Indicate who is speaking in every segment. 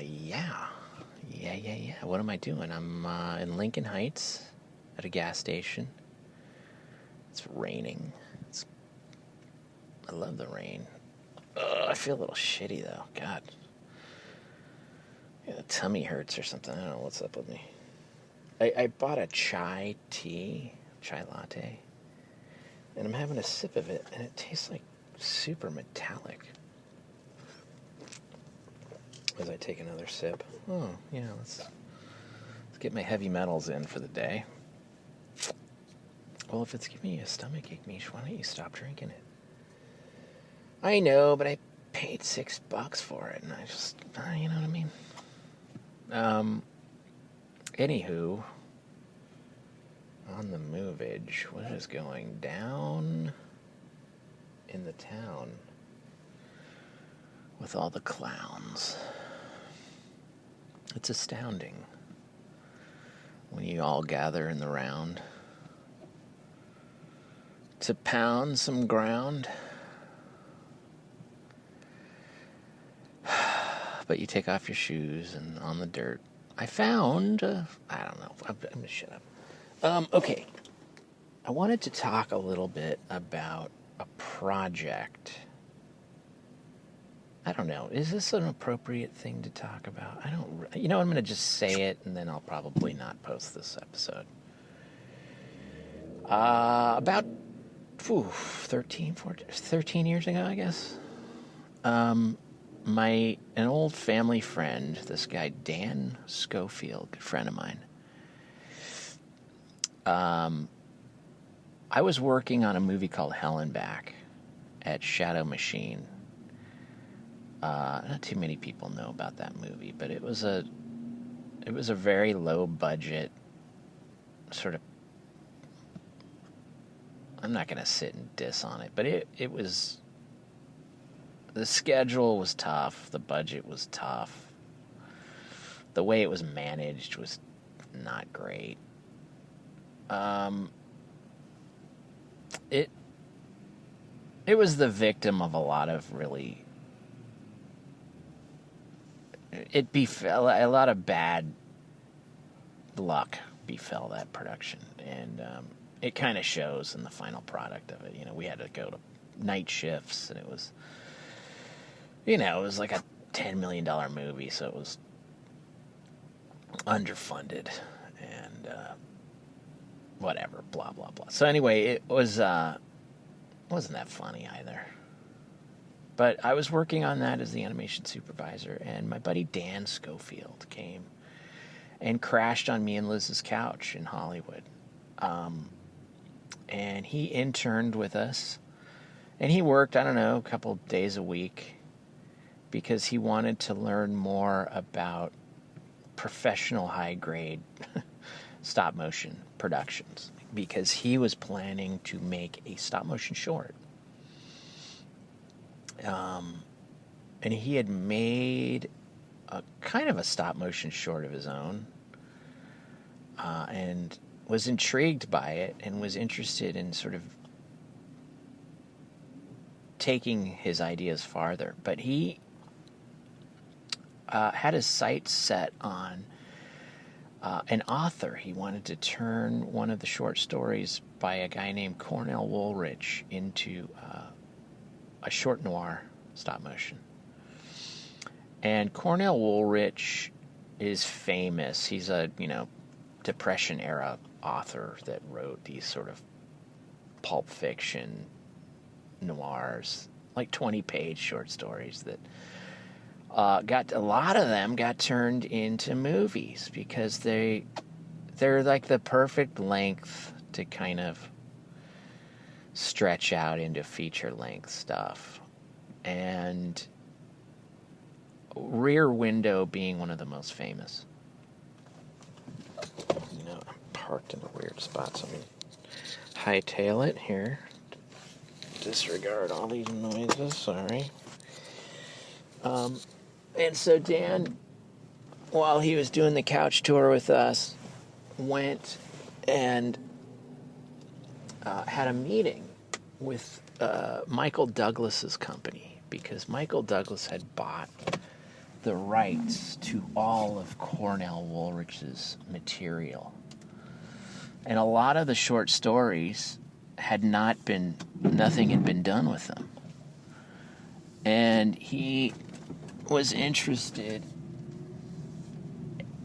Speaker 1: Yeah. Yeah. What am I doing? I'm in Lincoln Heights at a gas station. It's raining. I love the rain. I feel a little shitty, though. God. Yeah, the tummy hurts or something. I don't know what's up with me. I bought a chai latte, and I'm having a sip of it, and it tastes like super metallic. As I take another sip. Oh, yeah, let's get my heavy metals in for the day. Well, if it's giving you a stomachache, Mish, why don't you stop drinking it? I know, but I paid $6 for it, and I just, you know what I mean? Anywho, on the movage, what is going down in the town with all the clowns? It's astounding when you all gather in the round to pound some ground. But you take off your shoes and on the dirt. I found, I don't know, I'm going to shut up. Okay. I wanted to talk a little bit about a project. I don't know. Is this an appropriate thing to talk about? I'm going to just say it and then I'll probably not post this episode. About 13 years ago, I guess. An old family friend, this guy Dan Schofield, good friend of mine. I was working on a movie called Hell and Back at Shadow Machine. Not too many people know about that movie, but it was a very low budget sort of. I'm not going to sit and diss on it, but it was. The schedule was tough. The budget was tough. The way it was managed was not great. It was the victim of a lot of really. It befell a lot of bad luck befell that production, and it kind of shows in the final product of it. You know, we had to go to night shifts, and it was. It was like a $10 million movie, so it was underfunded and whatever, blah, blah, blah. So anyway, it was wasn't that funny either. But I was working on that as the animation supervisor, and my buddy Dan Schofield came and crashed on me and Liz's couch in Hollywood. And he interned with us, and he worked, I don't know, a couple days a week, because he wanted to learn more about professional high-grade stop-motion productions, because he was planning to make a stop-motion short. And he had made a kind of a stop-motion short of his own, and was intrigued by it and was interested in sort of taking his ideas farther. But he had his sights set on an author. He wanted to turn one of the short stories by a guy named Cornell Woolrich into a short noir stop motion. And Cornell Woolrich is famous. He's a, Depression era author that wrote these sort of pulp fiction noirs, like 20-page short stories that a lot of them got turned into movies because they're like the perfect length to kind of stretch out into feature-length stuff. And Rear Window being one of the most famous. I'm parked in a weird spot, so I'm going to hightail it here. Disregard all these noises, sorry. And so Dan, while he was doing the couch tour with us, went and had a meeting with Michael Douglas's company, because Michael Douglas had bought the rights to all of Cornell Woolrich's material. And a lot of the short stories nothing had been done with them. And he was interested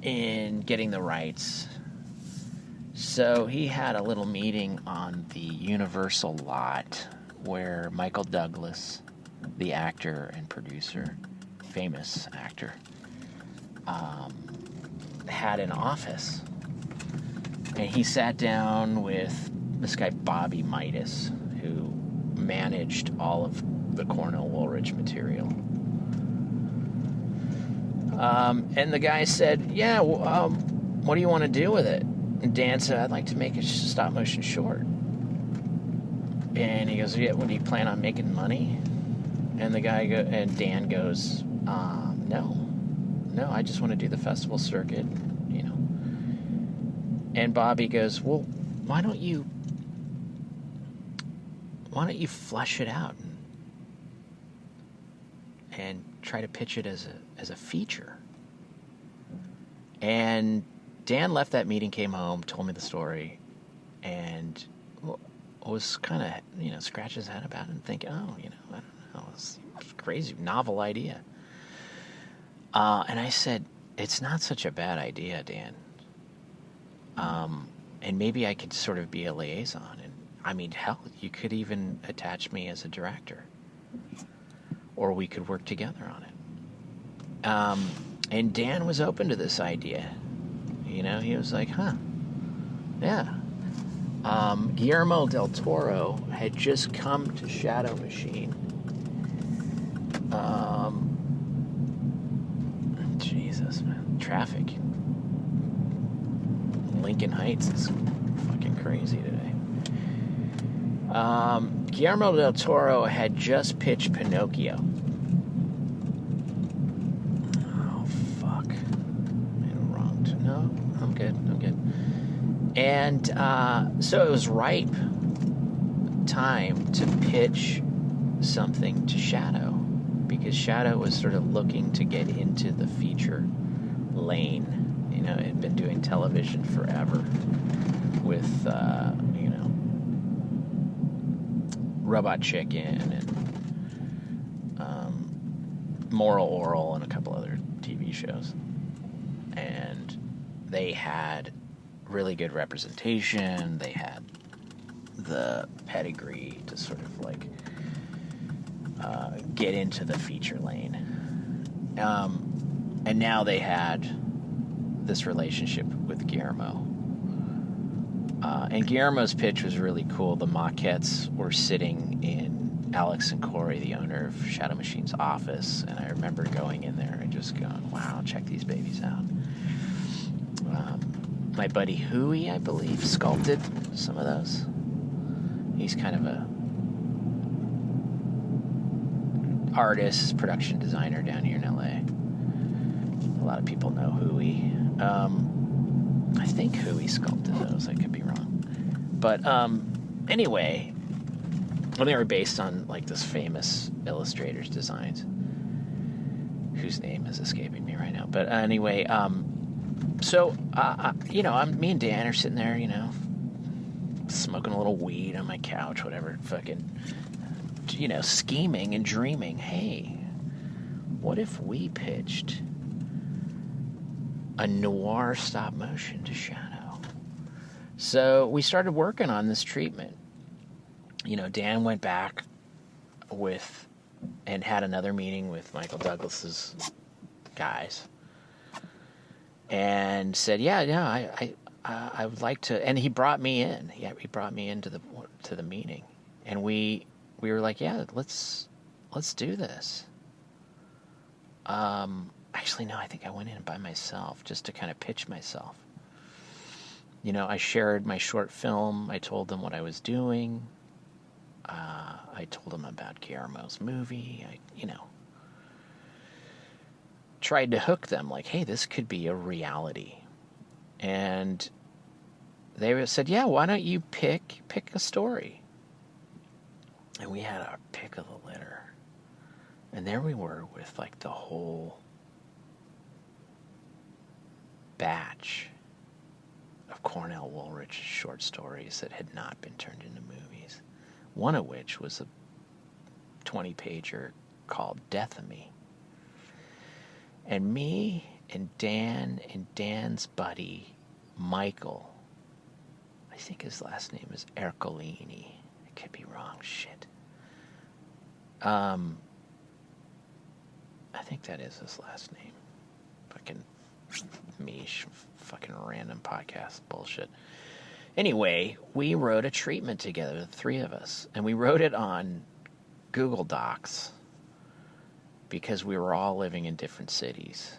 Speaker 1: in getting the rights. So he had a little meeting on the Universal lot where Michael Douglas, the actor and producer, famous actor, had an office. And he sat down with this guy Bobby Midas, who managed all of the Cornell Woolrich material. And the guy said, yeah, what do you want to do with it? And Dan said, I'd like to make a stop-motion short. And he goes, yeah, what, do you plan on making money? And and Dan goes, no, I just want to do the festival circuit, you know. And Bobby goes, well, why don't you flesh it out and try to pitch it as a feature? And Dan left that meeting, came home, told me the story, and was kind of, scratching his head about it and thinking, I don't know, it's a crazy, novel idea. And I said, it's not such a bad idea, Dan. And maybe I could sort of be a liaison. And I mean, hell, you could even attach me as a director. Or we could work together on it. And Dan was open to this idea. He was like, huh, yeah. Guillermo del Toro had just come to Shadow Machine. Jesus, man. Traffic. Lincoln Heights is fucking crazy today. Guillermo del Toro had just pitched Pinocchio. Oh, fuck. Made a wrong. No, I'm good. And so it was ripe time to pitch something to Shadow, because Shadow was sort of looking to get into the feature lane. It had been doing television forever with, Robot Chicken and Moral Oral and a couple other TV shows. And they had really good representation. They had the pedigree to sort of like get into the feature lane. And now they had this relationship with Guillermo. And Guillermo's pitch was really cool. The maquettes were sitting in Alex and Corey, the owner of Shadow Machine's office, and I remember going in there and just going, wow, check these babies out. My buddy Huey, I believe, sculpted some of those. He's kind of a artist, production designer down here in LA. A lot of people know Huey. I think Huey sculpted those. I could be wrong. But anyway, well, they were based on like this famous illustrator's designs, whose name is escaping me right now. But anyway, so me and Dan are sitting there, smoking a little weed on my couch, whatever, fucking, scheming and dreaming. Hey, what if we pitched a noir stop motion to Shadow? So we started working on this treatment. Dan went back and had another meeting with Michael Douglas's guys and said, I would like to, and he brought me in. Yeah, he brought me into the meeting, and we were like, yeah, let's do this. Actually, no, I think I went in by myself just to kind of pitch myself. I shared my short film. I told them what I was doing. I told them about Guillermo's movie. I tried to hook them like, hey, this could be a reality. And they said, yeah, why don't you pick a story? And we had our pick of the litter. And there we were with like the whole batch of Cornell Woolrich's short stories that had not been turned into movies, one of which was a 20-pager called Death of Me. And me and Dan and Dan's buddy, Michael, I think his last name is Ercolini. I could be wrong. Shit. I think that is his last name. Fucking Mish. Fucking random podcast bullshit. Anyway, we wrote a treatment together, the three of us. And we wrote it on Google Docs because we were all living in different cities.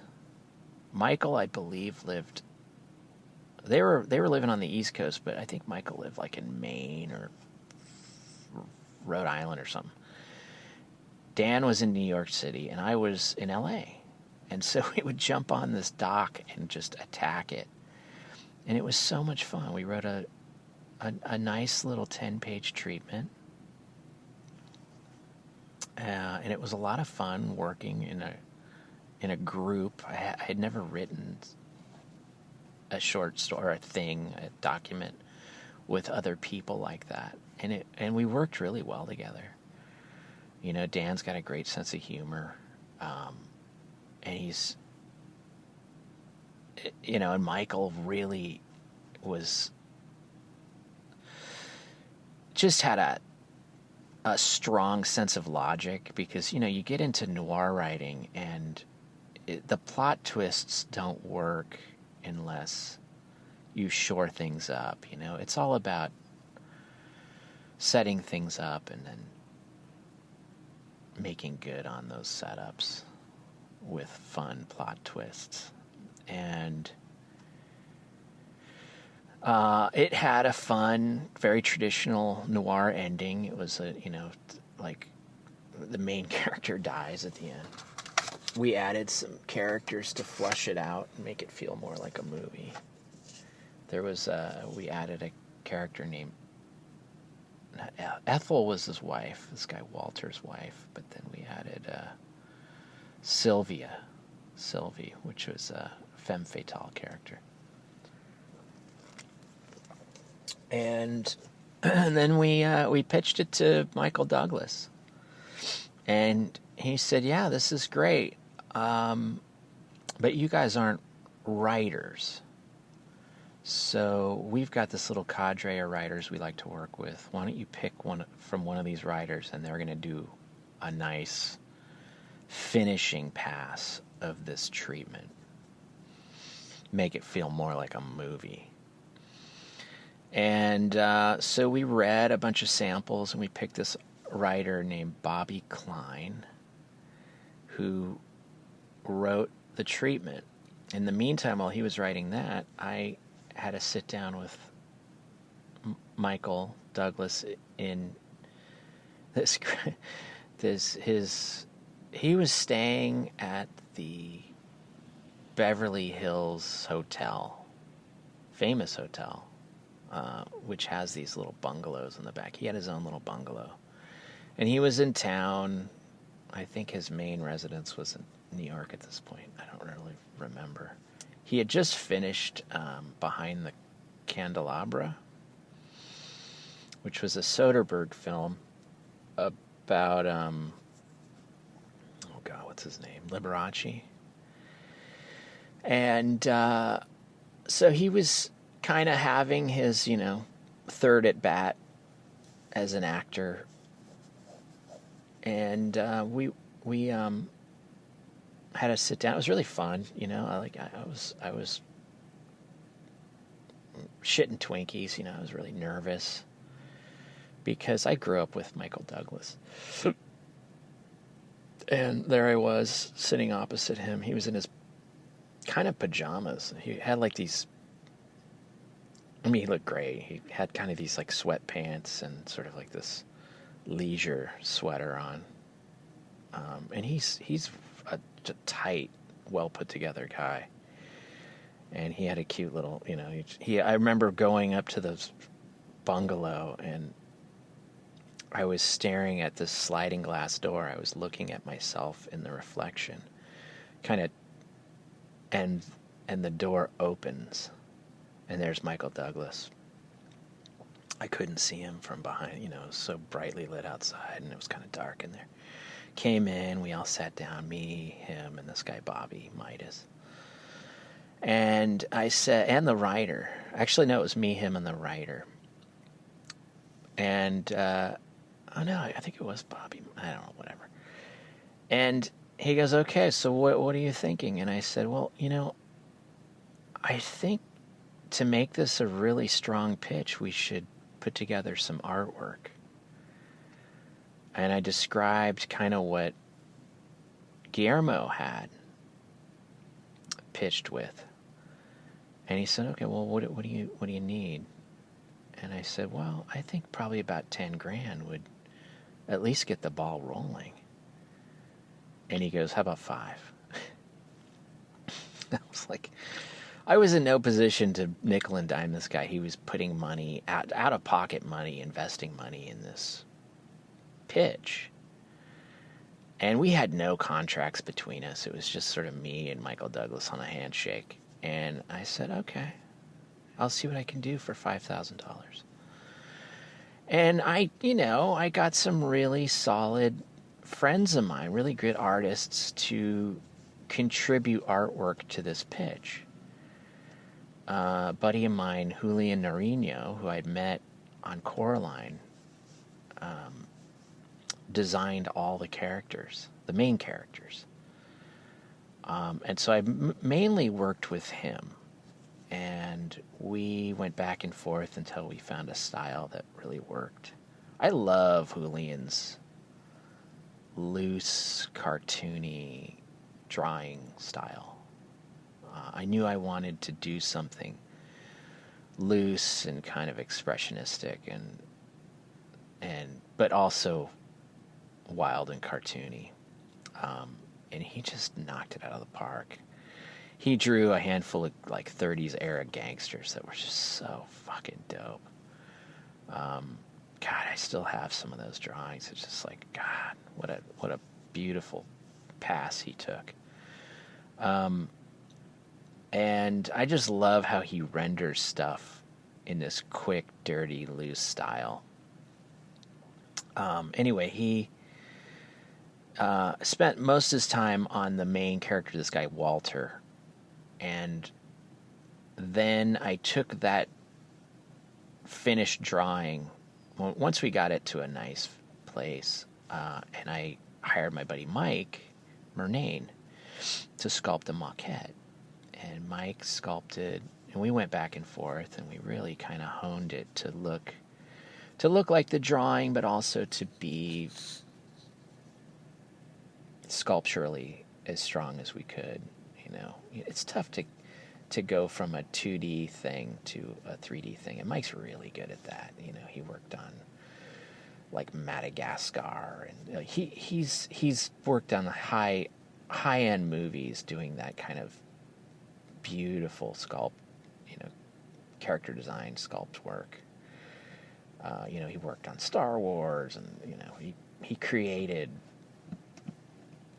Speaker 1: Michael, I believe, lived... They were living on the East Coast, but I think Michael lived like in Maine or Rhode Island or something. Dan was in New York City, and I was in L.A. And so we would jump on this dock and just attack it. And it was so much fun. We wrote a nice little 10-page treatment. And it was a lot of fun working in a group. I had never written a short story, a document with other people like that. And we worked really well together. You know, Dan's got a great sense of humor. And he's, you know, and Michael really just had a strong sense of logic because, you know, you get into noir writing and the plot twists don't work unless you shore things up, you know. It's all about setting things up and then making good on those setups with fun plot twists. And it had a fun, very traditional noir ending. It was like the main character dies at the end. We added some characters to flush it out and make it feel more like a movie. We added a character named Ethel was his wife, this guy Walter's wife, but then we added Sylvie, which was a femme fatale character. And then we pitched it to Michael Douglas. And he said, yeah, this is great. But you guys aren't writers. So we've got this little cadre of writers we like to work with. Why don't you pick one from one of these writers, and they're going to do a nice finishing pass of this treatment. Make it feel more like a movie. And so we read a bunch of samples, and we picked this writer named Bobby Klein, who wrote the treatment. In the meantime, while he was writing that, I had a sit down with Michael Douglas in he was staying at the Beverly Hills Hotel, famous hotel, which has these little bungalows in the back. He had his own little bungalow. And he was in town. I think his main residence was in New York at this point. I don't really remember. He had just finished Behind the Candelabra, which was a Soderbergh film about, what's his name? Liberace. And so he was kind of having his, third at bat as an actor. And we had a sit down. It was really fun, I was shitting Twinkies, I was really nervous because I grew up with Michael Douglas. And there I was sitting opposite him. He was in his kind of pajamas. He had like these, he looked great. He had kind of these like sweatpants and sort of like this leisure sweater on. And he's a tight, well put together guy. And he had a cute little, I remember going up to the bungalow and I was staring at this sliding glass door. I was looking at myself in the reflection, kind of, and and the door opens, and there's Michael Douglas. I couldn't see him from behind, it was so brightly lit outside, and it was kind of dark in there. Came in, we all sat down, me, him, and this guy Bobby Midas. And I said, and the writer. Actually, no, it was me, him, and the writer. And, I think it was Bobby. I don't know, whatever. And he goes, okay, so what are you thinking? And I said, well, I think to make this a really strong pitch, we should put together some artwork. And I described kind of what Guillermo had pitched with. And he said, okay, well, what do you need? And I said, well, I think probably about 10 grand would at least get the ball rolling. And he goes, how about 5? I was like, I was in no position to nickel and dime this guy. He was putting money, out of pocket money, investing money in this pitch. And we had no contracts between us. It was just sort of me and Michael Douglas on a handshake. And I said, okay, I'll see what I can do for $5,000. And I got some really solid friends of mine, really good artists, to contribute artwork to this pitch. A buddy of mine, Julian Nariño, who I'd met on Coraline, designed all the characters, the main characters. And so I mainly worked with him. And we went back and forth until we found a style that really worked. I love Julian's loose, cartoony drawing style. I knew I wanted to do something loose and kind of expressionistic but also wild and cartoony. And he just knocked it out of the park. He drew a handful of 30s era gangsters that were just so fucking dope. God, I still have some of those drawings. It's just like, God, what a beautiful pass he took. And I just love how he renders stuff in this quick, dirty, loose style. Anyway, he spent most of his time on the main character, this guy Walter. And then I took that finished drawing, once we got it to a nice place, and I hired my buddy Mike Murnane to sculpt a maquette. And Mike sculpted, and we went back and forth, and we really kind of honed it to look like the drawing, but also to be sculpturally as strong as we could. It's tough to go from a 2D thing to a 3D thing, and Mike's really good at that. He worked on Madagascar, and he's worked on high end movies, doing that kind of beautiful character design sculpt work. He worked on Star Wars, and he created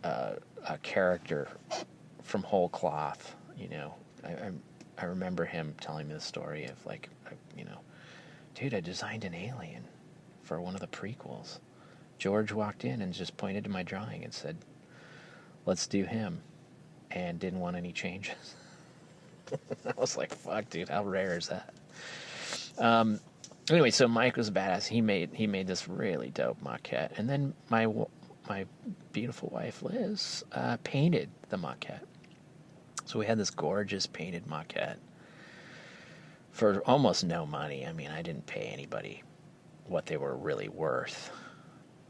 Speaker 1: a character from whole cloth. I remember him telling me the story of dude, I designed an alien for one of the prequels. George walked in and just pointed to my drawing and said, let's do him, and didn't want any changes. I was like, fuck, dude, how rare is that? Anyway, so Mike was badass. He made this really dope maquette, and then my beautiful wife Liz painted the maquette. So we had this gorgeous painted maquette for almost no money. I mean, I didn't pay anybody what they were really worth.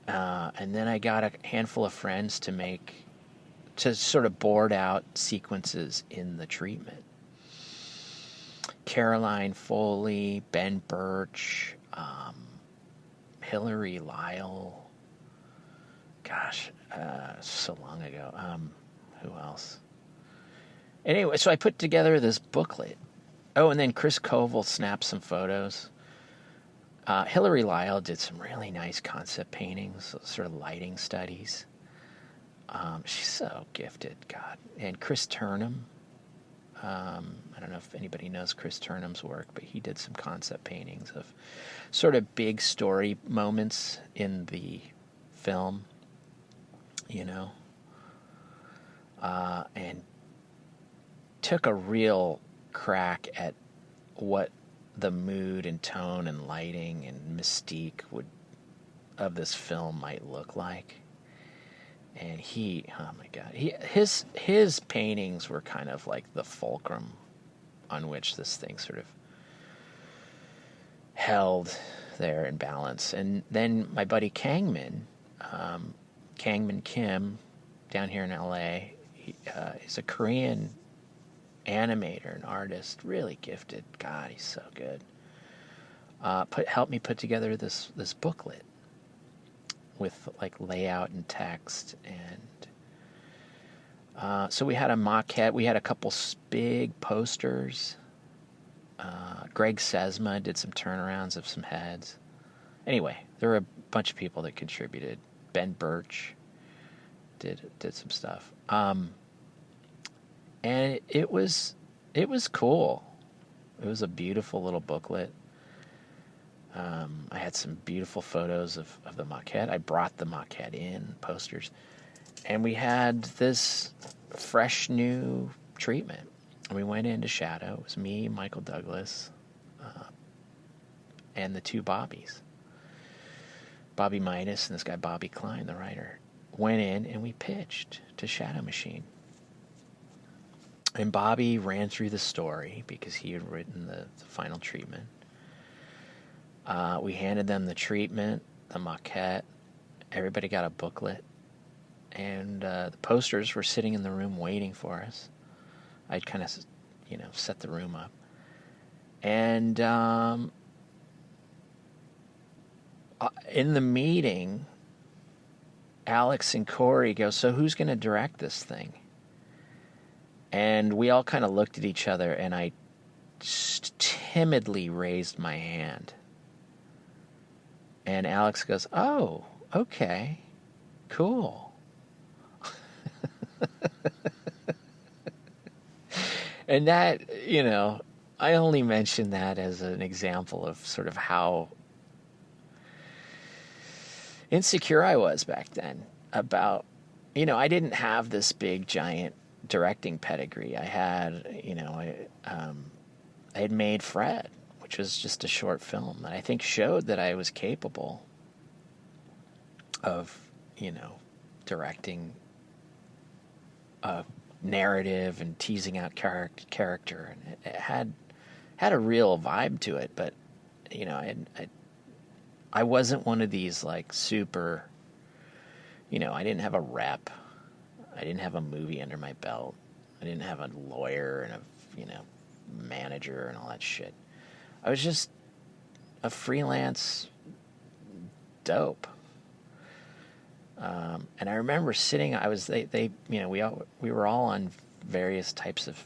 Speaker 1: And then I got a handful of friends to sort of board out sequences in the treatment. Caroline Foley, Ben Birch, Hillary Lyle. Gosh, so long ago. Who else? Anyway, so I put together this booklet. Oh, and then Chris Koval snapped some photos. Hillary Lyle did some really nice concept paintings, sort of lighting studies. She's so gifted, God. And Chris Turnham I don't know if anybody knows Chris Turnham's work, but he did some concept paintings of sort of big story moments in the film, you know, and took a real crack at what the mood and tone and lighting and mystique of this film might look like. And oh my God, his paintings were kind of like the fulcrum on which this thing sort of held there in balance. And then my buddy Kangman Kim, down here in LA, he's a Korean animator and artist, really gifted. God, he's so good. Helped me put together this booklet with like layout and text, and so we had a maquette. We had a couple big posters. Greg Sesma did some turnarounds of some heads. Anyway, there were a bunch of people that contributed. Ben Birch did some stuff, and it was cool. It was a beautiful little booklet. I had some beautiful photos of the maquette. I brought the maquette in, posters. And we had this fresh new treatment. And we went into shadow. It was me, Michael Douglas, and the two Bobbies. Bobby Midas and this guy Bobby Klein, the writer. Went in and we pitched to Shadow Machine. And Bobby ran through the story because he had written the final treatment. We handed them the treatment, the maquette. Everybody got a booklet. And the posters were sitting in the room waiting for us. I'd kind of, set the room up. And in the meeting, Alex and Corey go, so who's going to direct this thing? And we all kind of looked at each other, and I timidly raised my hand. And Alex goes, oh, okay, cool. And that, I only mention that as an example of sort of how insecure I was back then about, I didn't have this big, giant directing pedigree. I had, I had made Fred, which was just a short film that I think showed that I was capable of, directing a narrative and teasing out character, and it had a real vibe to it. But I wasn't one of these like super, I didn't have a rep, I didn't have a movie under my belt, I didn't have a lawyer and a manager and all that shit. I was just a freelance dope. And I remember sitting. We were all on various types of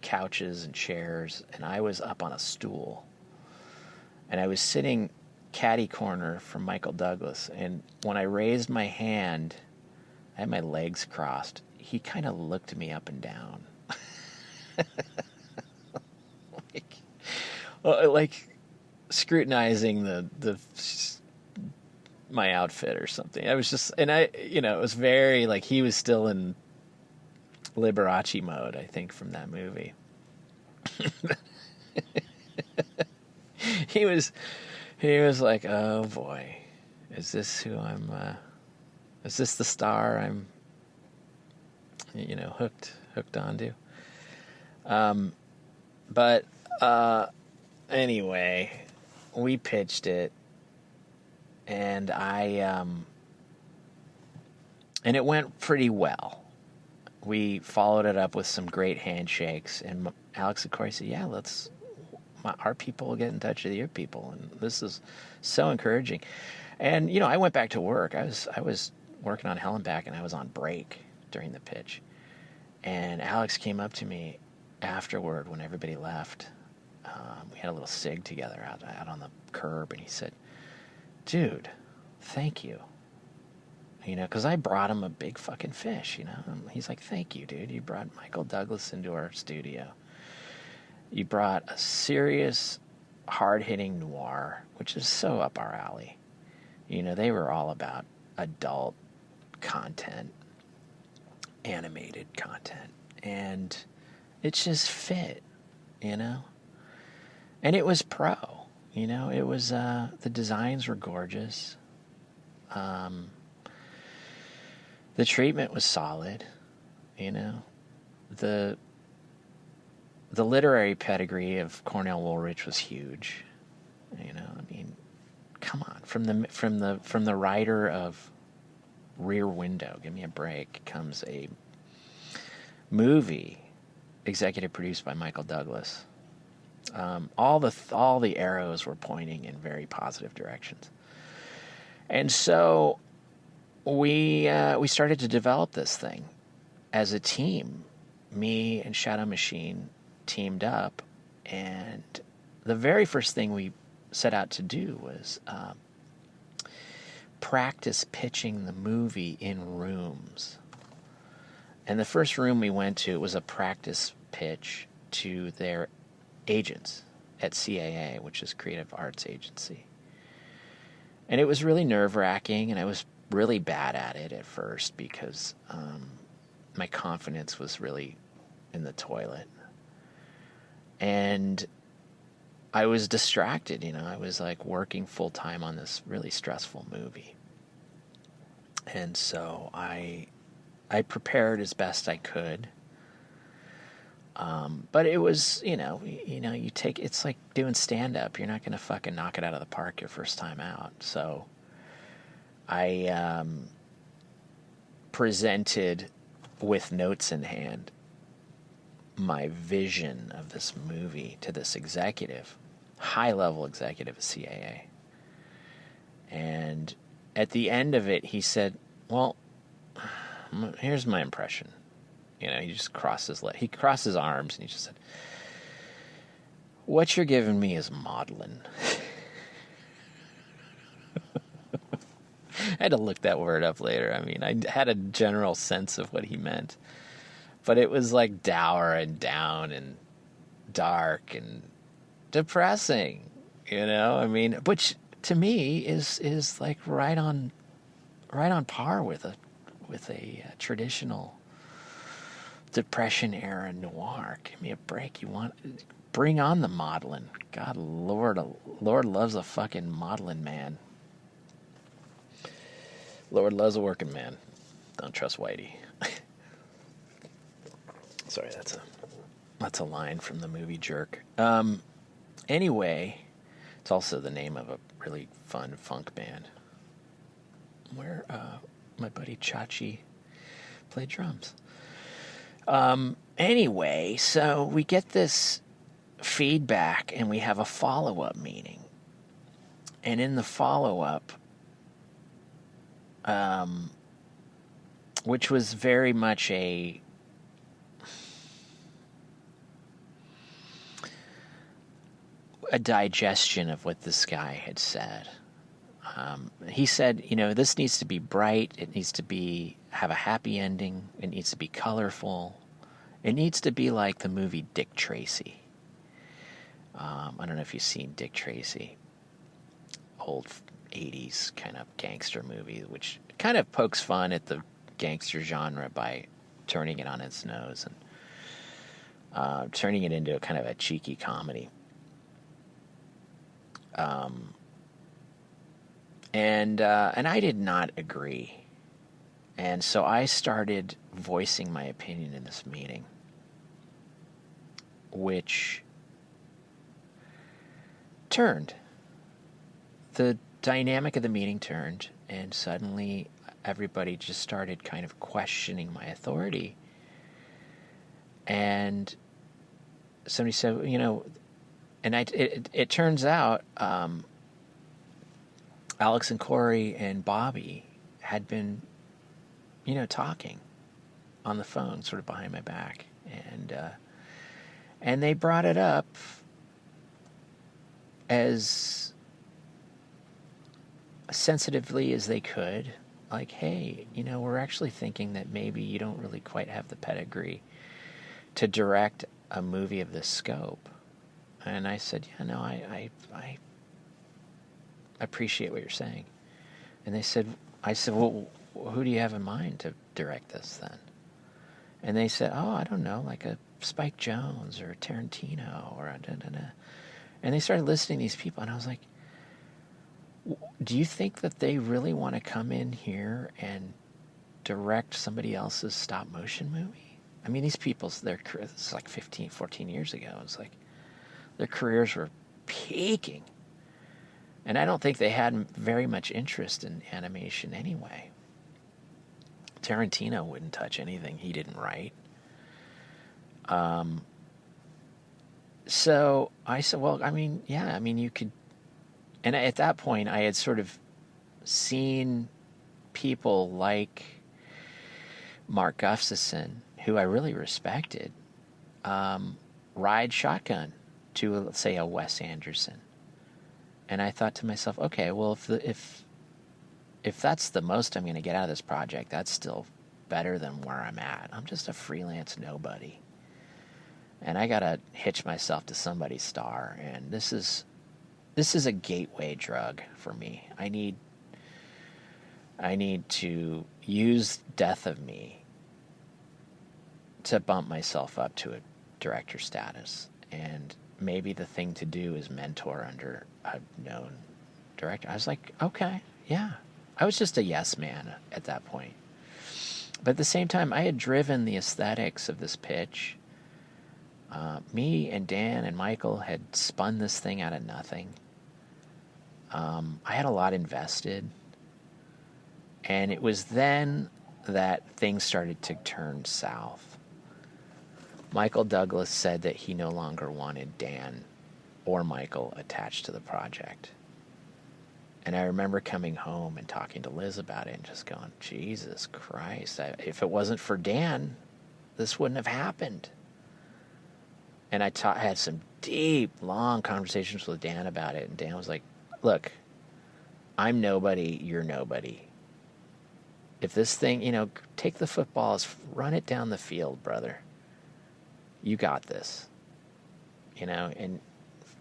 Speaker 1: couches and chairs, and I was up on a stool, and I was sitting catty corner from Michael Douglas. And when I raised my hand, I had my legs crossed. He kind of looked me up and down, like scrutinizing the my outfit or something. I was just, and it was very like he was still in Liberace mode, I think, from that movie. He was like, oh boy, is this who I'm, is this the star I'm, hooked onto? But anyway, we pitched it. And and it went pretty well. We followed it up with some great handshakes, and Alex and Corey said, yeah, our people will get in touch with your people. And this is so encouraging. And, I went back to work. I was working on Hell and Back, and I was on break during the pitch. And Alex came up to me afterward when everybody left. We had a little cig together out on the curb, and he said, dude, thank you. Because I brought him a big fucking fish, And he's like, thank you, dude. You brought Michael Douglas into our studio. You brought a serious, hard-hitting noir, which is so up our alley. You know, they were all about adult content, animated content, and it just fit, you know? And it was pro, you know? It was, the designs were gorgeous. The treatment was solid, you know? The literary pedigree of Cornell Woolrich was huge. You know, I mean, come on, from the writer of Rear Window, give me a break, comes a movie executive produced by Michael Douglas. All the arrows were pointing in very positive directions, and so we started to develop this thing as a team. Me and Shadow Machine teamed up, and the very first thing we set out to do was practice pitching the movie in rooms. And the first room we went to was a practice pitch to their agents at CAA, which is Creative Arts Agency. And it was really nerve-wracking, and I was really bad at it at first because my confidence was really in the toilet. And I was distracted, you know. I was like working full-time on this really stressful movie. And so I prepared as best I could. But it was, you take, it's like doing stand-up. You're not going to fucking knock it out of the park your first time out. So I presented with notes in hand my vision of this movie to this executive, high-level executive at CAA. And at the end of it, he said, well, here's my impression. You know, he just crossed his arms, and he just said, what you're giving me is maudlin. I had to look that word up later. I mean, I had a general sense of what he meant. But it was like dour and down and dark and depressing, you know? I mean, which to me is like right on par with a traditional Depression era noir. Give me a break. Bring on the maudlin. God, Lord loves a fucking maudlin man. Lord loves a working man. Don't trust Whitey. Sorry, that's a line from the movie Jerk. Anyway, it's also the name of a really fun funk band where my buddy Chachi played drums. Anyway, so we get this feedback and we have a follow-up meeting. And in the follow-up, which was very much a digestion of what this guy had said. He said, this needs to be bright. It needs to have a happy ending. It needs to be colorful. It needs to be like the movie Dick Tracy. I don't know if you've seen Dick Tracy. Old 80s kind of gangster movie, which kind of pokes fun at the gangster genre by turning it on its nose and turning it into a kind of a cheeky comedy. And I did not agree. And so I started voicing my opinion in this meeting, which turned. The dynamic of the meeting turned, and suddenly everybody just started kind of questioning my authority. And somebody said, and it turns out Alex and Corey and Bobby had been, talking on the phone, sort of behind my back, and they brought it up as sensitively as they could, like, hey, we're actually thinking that maybe you don't really quite have the pedigree to direct a movie of this scope. And I said, yeah, no, I appreciate what you're saying. And I said, well, who do you have in mind to direct this then? And they said, oh, I don't know, like a Spike Jonze or a Tarantino or a da-da-da. And they started listing these people, and I was like, do you think that they really want to come in here and direct somebody else's stop motion movie? I mean, these people's, this is like 15, 14 years ago. It's like their careers were peaking. And I don't think they had very much interest in animation anyway. Tarantino wouldn't touch anything he didn't write. So I said, well, I mean, yeah, I mean, you could. And at that point, I had sort of seen people like Mark Gustafson, who I really respected, ride shotgun to, let's say, a Wes Anderson. And I thought to myself, okay, well, if that's the most I'm going to get out of this project, that's still better than where I'm at. I'm just a freelance nobody. And I got to hitch myself to somebody's star. And this is a gateway drug for me. I need to use Death of Me to bump myself up to a director status. And maybe the thing to do is mentor under a known director. I was like, okay, yeah. I was just a yes man at that point. But at the same time, I had driven the aesthetics of this pitch. Me and Dan and Michael had spun this thing out of nothing. I had a lot invested. And it was then that things started to turn south. Michael Douglas said that he no longer wanted Dan or Michael attached to the project. And I remember coming home and talking to Liz about it and just going, Jesus Christ, if it wasn't for Dan, this wouldn't have happened. And I had some deep, long conversations with Dan about it. And Dan was like, look, I'm nobody, you're nobody. If this thing, take the footballs, run it down the field, brother. You got this. And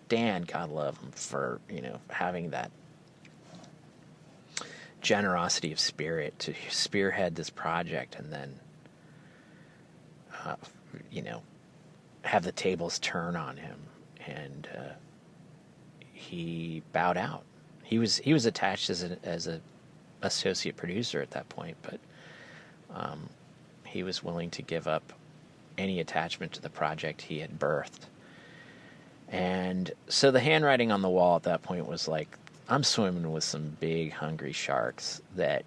Speaker 1: Dan, God love him for, having that generosity of spirit to spearhead this project and then, have the tables turn on him. And he bowed out. He was attached as a associate producer at that point, but he was willing to give up any attachment to the project he had birthed. And so the handwriting on the wall at that point was like, I'm swimming with some big hungry sharks that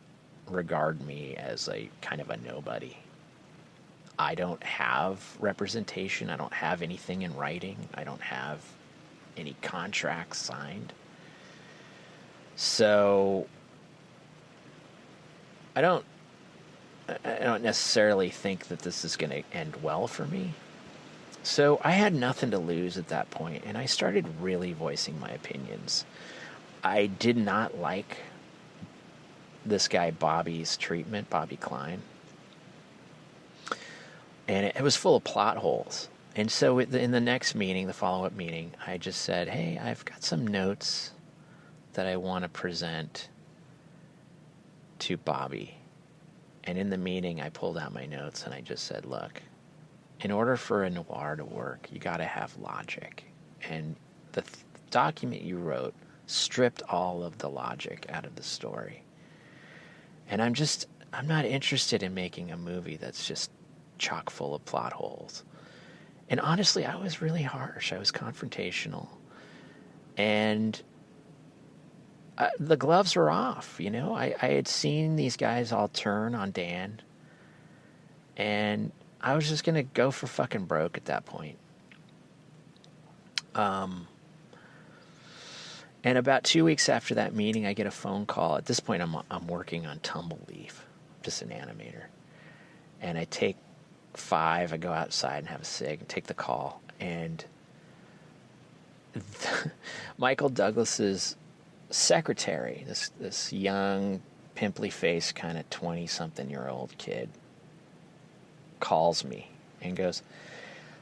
Speaker 1: regard me as a kind of a nobody. I don't have representation. I don't have anything in writing. I don't have any contracts signed. So I don't necessarily think that this is going to end well for me. So I had nothing to lose at that point, and I started really voicing my opinions. I did not like this guy Bobby's treatment, Bobby Klein. And it was full of plot holes. And so in the next meeting, the follow-up meeting, I just said, hey, I've got some notes that I want to present to Bobby. And in the meeting, I pulled out my notes and I just said, look, in order for a noir to work, you got to have logic. And the document you wrote stripped all of the logic out of the story. And I'm not interested in making a movie that's just chock full of plot holes. And honestly, I was really harsh. I was confrontational. And the gloves were off, I had seen these guys all turn on Dan. And I was just going to go for fucking broke at that point. And about 2 weeks after that meeting, I get a phone call. At this point, I'm working on Tumbleleaf, just an animator. And I take 5, I go outside and have a cig and take the call. And Michael Douglas's secretary, this young, pimply-faced, kind of 20-something-year-old kid, calls me and goes,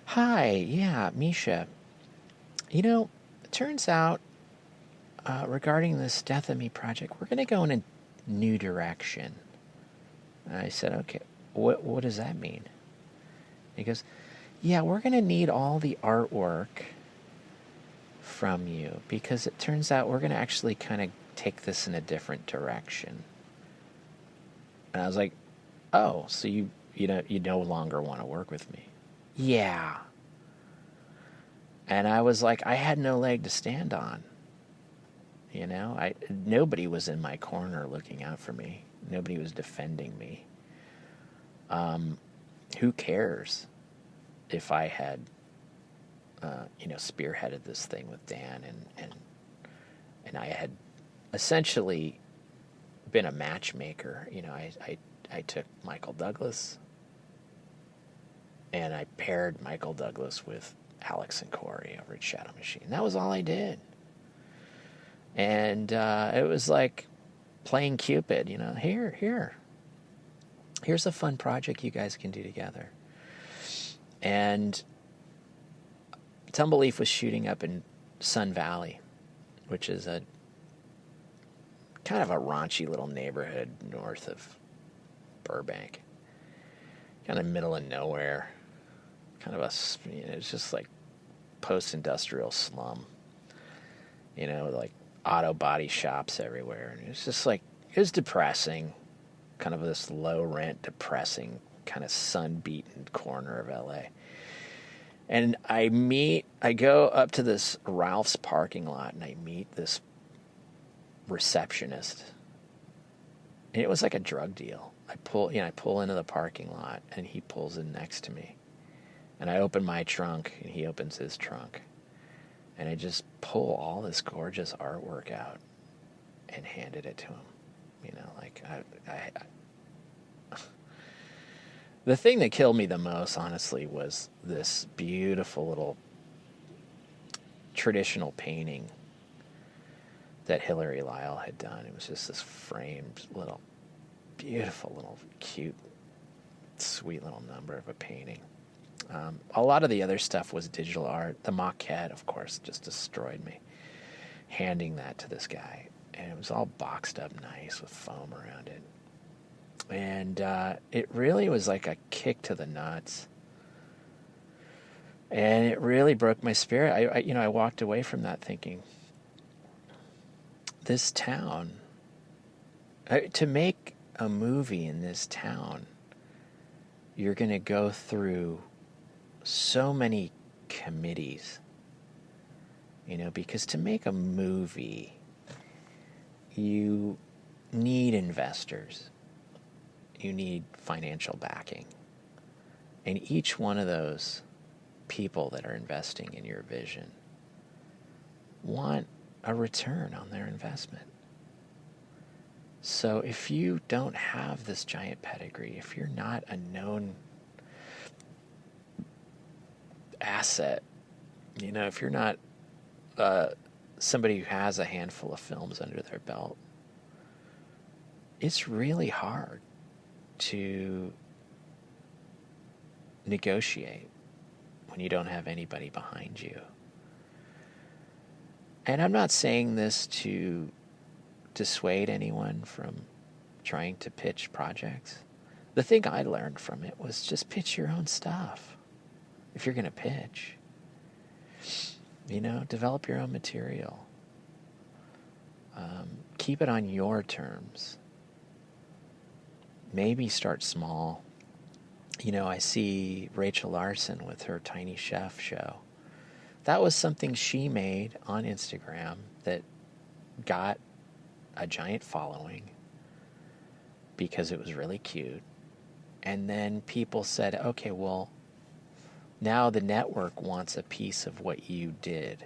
Speaker 1: hi, yeah, Misha, it turns out regarding this Death of Me project, we're going to go in a new direction. And I said, okay, what does that mean? He goes, yeah, we're going to need all the artwork from you because it turns out we're going to actually kind of take this in a different direction. And I was like, oh, so you no longer want to work with me? Yeah. And I was like, I had no leg to stand on. Nobody was in my corner looking out for me. Nobody was defending me. Who cares if I had, spearheaded this thing with Dan and I had essentially been a matchmaker. I took Michael Douglas and I paired Michael Douglas with Alex and Corey over at Shadow Machine. That was all I did. And it was like playing Cupid, here's a fun project you guys can do together. And Tumbleleaf was shooting up in Sun Valley, which is a kind of a raunchy little neighborhood north of Burbank. Kind of middle of nowhere. Kind of it's just like post-industrial slum. Like auto body shops everywhere. And it's just like, it was depressing. Kind of this low rent, depressing, kind of sun-beaten corner of LA. And I go up to this Ralph's parking lot and I meet this receptionist. And it was like a drug deal. I pull into the parking lot and he pulls in next to me. And I open my trunk and he opens his trunk. And I just pull all this gorgeous artwork out and handed it to him. The thing that killed me the most, honestly, was this beautiful little traditional painting that Hillary Lyle had done. It was just this framed little, beautiful little, cute, sweet little number of a painting. A lot of the other stuff was digital art. The maquette, of course, just destroyed me. Handing that to this guy. And it was all boxed up nice with foam around it. And it really was like a kick to the nuts. And it really broke my spirit. I walked away from that thinking, this town, to make a movie in this town, you're going to go through so many committees, because to make a movie, you need investors. You need financial backing. And each one of those people that are investing in your vision want a return on their investment. So if you don't have this giant pedigree, if you're not a known asset, if you're not somebody who has a handful of films under their belt, it's really hard to negotiate when you don't have anybody behind you. And I'm not saying this to dissuade anyone from trying to pitch projects. The thing I learned from it was just pitch your own stuff. If you're going to pitch, develop your own material. Keep it on your terms. Maybe start small. I see Rachel Larson with her Tiny Chef show. That was something she made on Instagram that got a giant following because it was really cute. And then people said, okay, well, now the network wants a piece of what you did.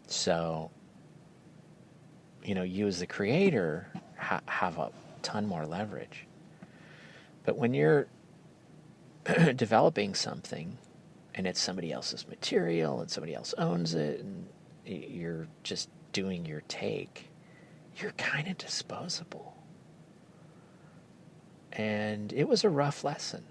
Speaker 1: So, you as the creator have a ton more leverage. But when you're developing something and it's somebody else's material and somebody else owns it and you're just doing your take, you're kind of disposable. And it was a rough lesson.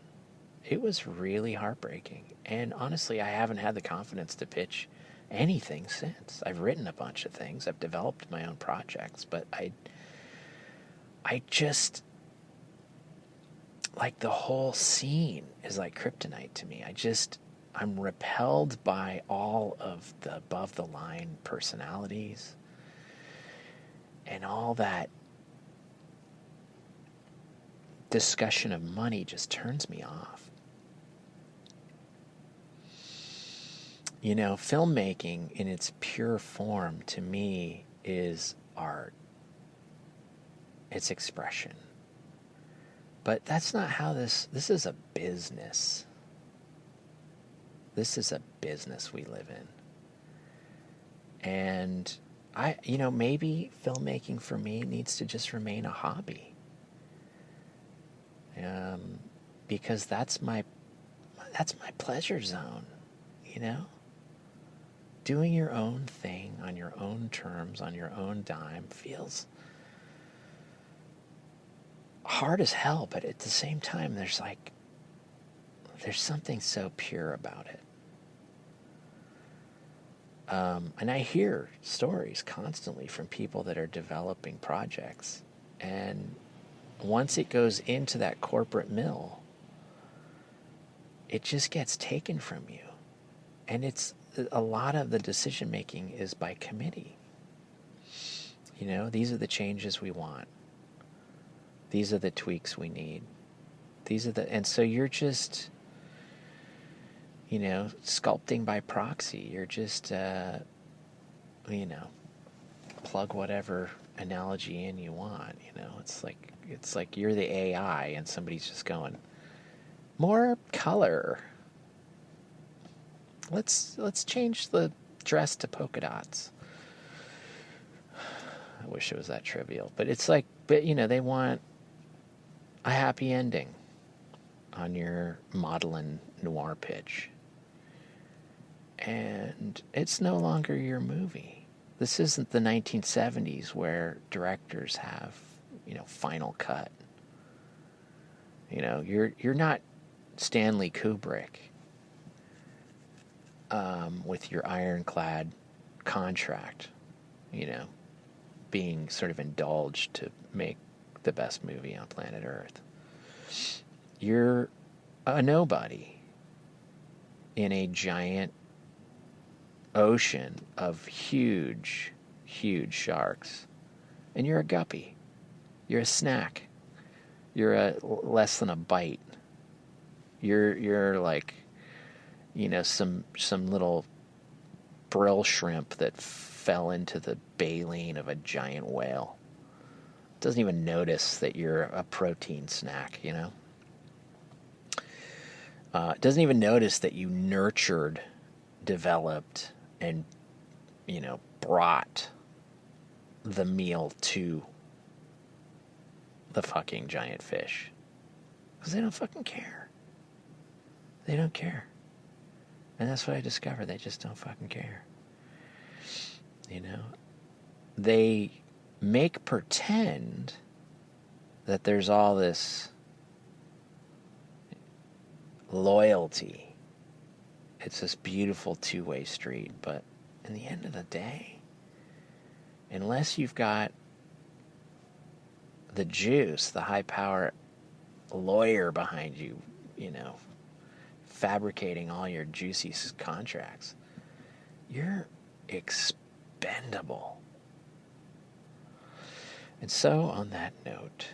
Speaker 1: It was really heartbreaking. And honestly, I haven't had the confidence to pitch anything since. I've written a bunch of things. I've developed my own projects, but I just, like, the whole scene is like kryptonite to me. I'm repelled by all of the above the line personalities and all that discussion of money just turns me off. You know, filmmaking in its pure form to me is art. It's expression. But that's not how this is a business. This is a business we live in. And maybe filmmaking for me needs to just remain a hobby. Because that's my pleasure zone, you know? Doing your own thing on your own terms, on your own dime, feels hard as hell, but at the same time, there's something so pure about it. And I hear stories constantly from people that are developing projects, and once it goes into that corporate mill, it just gets taken from you. And it's a lot of the decision making is by committee. You know, these are the changes we want. These are the tweaks we need. And so you're just, sculpting by proxy. You're just, plug whatever analogy in you want. It's like you're the AI and somebody's just going, more color. Let's change the dress to polka dots. I wish it was that trivial, but it's like, they want a happy ending on your maudlin noir pitch. And it's no longer your movie. This isn't the 1970s where directors have, final cut. You're not Stanley Kubrick with your ironclad contract, being sort of indulged to make the best movie on planet Earth. You're a nobody in a giant ocean of huge, huge sharks. And you're a guppy. You're a snack. You're a less than a bite. You're like, some little brill shrimp that fell into the baleen of a giant whale. Doesn't even notice that you're a protein snack, doesn't even notice that you nurtured, developed, and, brought the meal to the fucking giant fish. Because they don't fucking care. They don't care. And that's what I discovered. They just don't fucking care. They make pretend that there's all this loyalty. It's this beautiful two-way street, but in the end of the day, unless you've got the juice, the high-power lawyer behind you, fabricating all your juicy contracts, you're expendable. And so, on that note,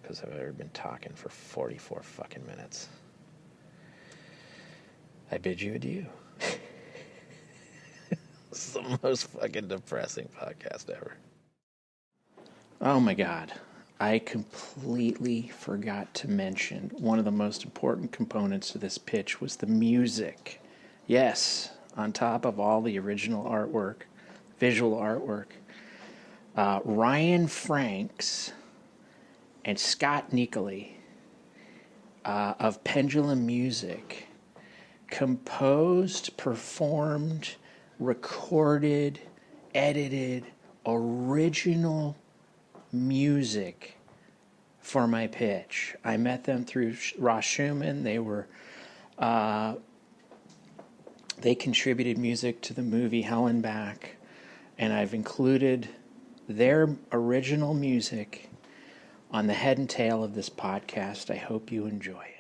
Speaker 1: because I've already been talking for 44 fucking minutes, I bid you adieu. This is the most fucking depressing podcast ever. Oh my God. I completely forgot to mention one of the most important components to this pitch was the music. Yes, on top of all the original artwork, visual artwork, Ryan Franks and Scott Nicoli of Pendulum Music composed, performed, recorded, edited, original music for my pitch. I met them through Ross Schumann. They were They contributed music to the movie Hell and Back, and I've included their original music on the head and tail of this podcast. I hope you enjoy it.